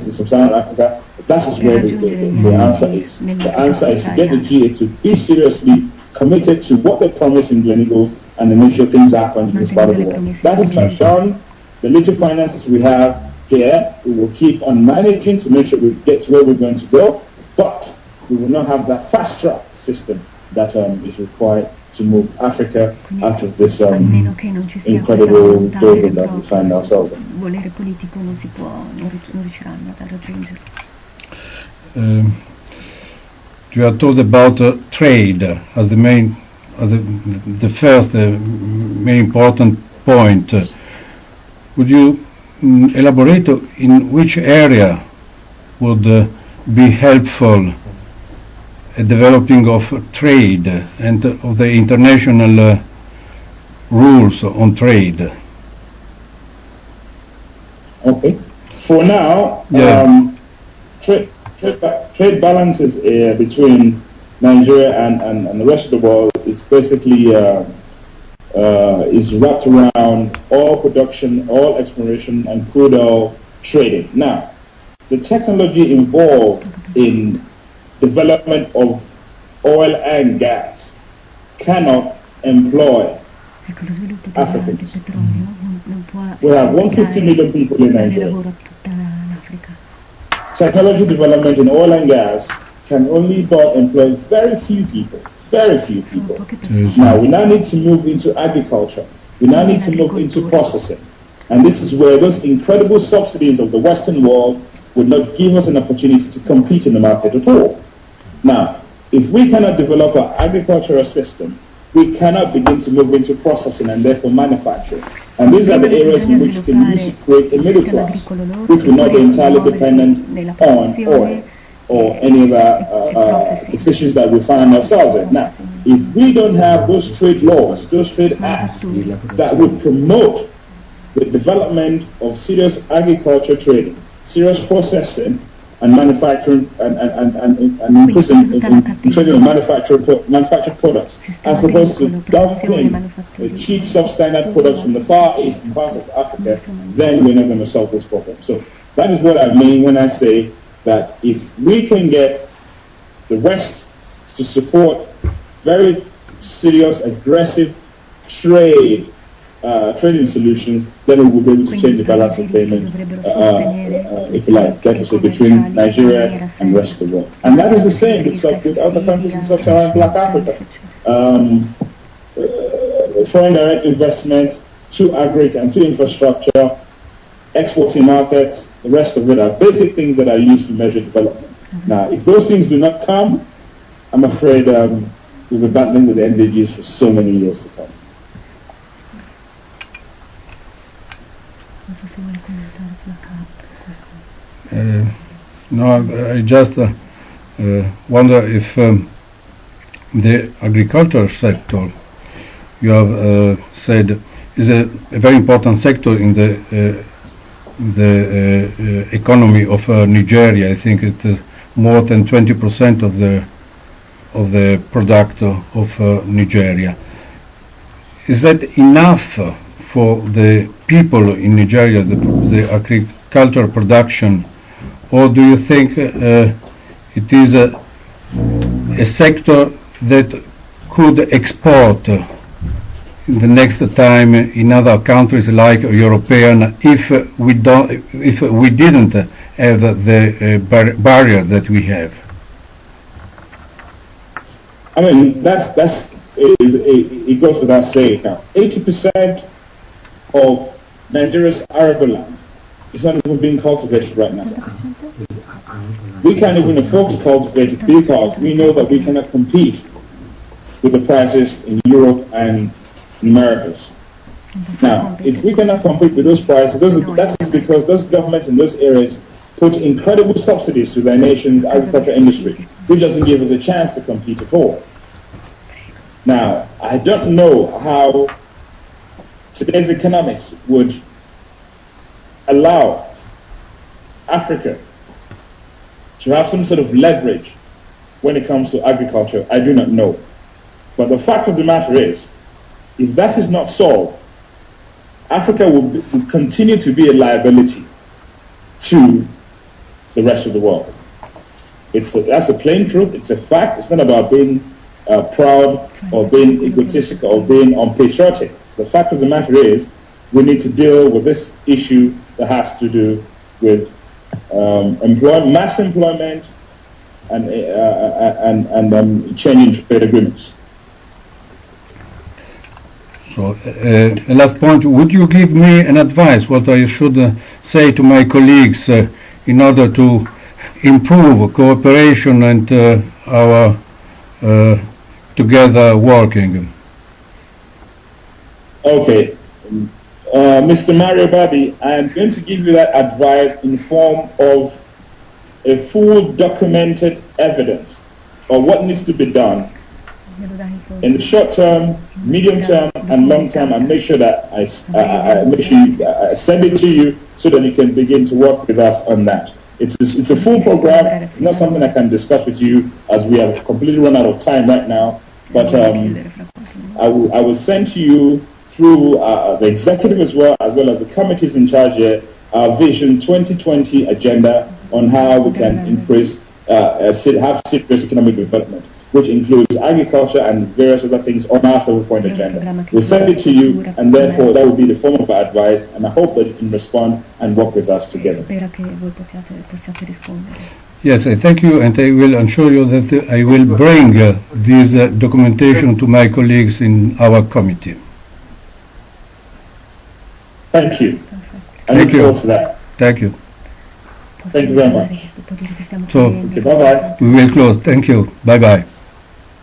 in Sub-Saharan Africa. That is where the answer is. The answer is to get the GA to be seriously committed to what they promised in Gleneagles and to make sure things happen in this part of the world. That is not done. The little finances we have here, we will keep on managing to make sure we get to where we're going to go, but we will not have that fast-track system that is required to move Africa out of this incredible doldrum that we find ourselves in. You are told about trade as the first main important point. Would you elaborate in which area would be helpful developing of trade and of the international rules on trade? Okay. For now, trade balances between Nigeria and the rest of the world is basically is wrapped around oil production, oil exploration, and crude oil trading. Now, the technology involved in development of oil and gas cannot employ Africans. We have 150 million people in Nigeria. Technology development in oil and gas can only employ very few people. Very few people. Now, we now need to move into agriculture. We now need to move into processing. And this is where those incredible subsidies of the Western world would not give us an opportunity to compete in the market at all. Now, if we cannot develop our agricultural system, we cannot begin to move into processing and therefore manufacturing. And these are the areas in which we can use to create a middle class, which will not be entirely dependent on oil or any other issues that we find ourselves in. Now, if we don't have those trade laws, those trade acts that would promote the development of serious agriculture trading, serious processing and manufacturing and increasing in trading of manufactured products, as opposed to dumping cheap substandard products from the Far East and parts of Africa, then we're not going to solve this problem. So that is what I mean when I say that if we can get the West to support very serious, aggressive trading solutions, then we will be able to change the balance of payment, if you like, that is between Nigeria and the rest of the world. And that is the same with other countries in Sub-Saharan Black Africa. Foreign direct investment to agri and to infrastructure, exporting markets, the rest of it are basic things that are used to measure development. Now, if those things do not come, I'm afraid we'll be battling with the NDGs for so many years to come. No, I just wonder if the agricultural sector, you have said, is a very important sector in the economy of Nigeria. I think it is more than 20% of the product of Nigeria. Is that enough for the people in Nigeria, the agricultural production, or do you think it is a sector that could export in the next time in other countries like European if we didn't have the barrier that we have? I mean, it goes without saying now. 80% of Nigeria's arable land is not even being cultivated right now. We can't even afford to cultivate it because we know that we cannot compete with the prices in Europe and in Americas. Now, if we cannot compete with those prices, that is because those governments in those areas put incredible subsidies to their nation's agriculture industry, which doesn't give us a chance to compete at all. Now, I don't know how today's economics would allow Africa to have some sort of leverage when it comes to agriculture. I do not know. But the fact of the matter is, if that is not solved, Africa will continue to be a liability to the rest of the world. That's a plain truth. It's a fact. It's not about being proud or being egotistical or being unpatriotic. The fact of the matter is, we need to deal with this issue that has to do with mass employment and changing trade agreements. So, last point, would you give me an advice what I should say to my colleagues in order to improve cooperation and our together working? Okay. Mr. Mario Babi, I am going to give you that advice in form of a full documented evidence of what needs to be done in the short term, medium term, and long term, and make sure that I send it to you so that you can begin to work with us on that. It's a full program. It's not something I can discuss with you as we have completely run out of time right now. But I will send to you through the executive as well as the committees in charge here, our Vision 2020 agenda on how we can increase, have serious economic development, which includes agriculture and various other things on our 7-point agenda. We'll send it to you, and therefore that will be the form of our advice, and I hope that you can respond and work with us together. Yes, I thank you, and I will assure you that I will bring this documentation to my colleagues in our committee. Thank you. Thank you. To that. Thank you. Thank you very much. So, okay, bye-bye. We will close. Thank you. Bye-bye.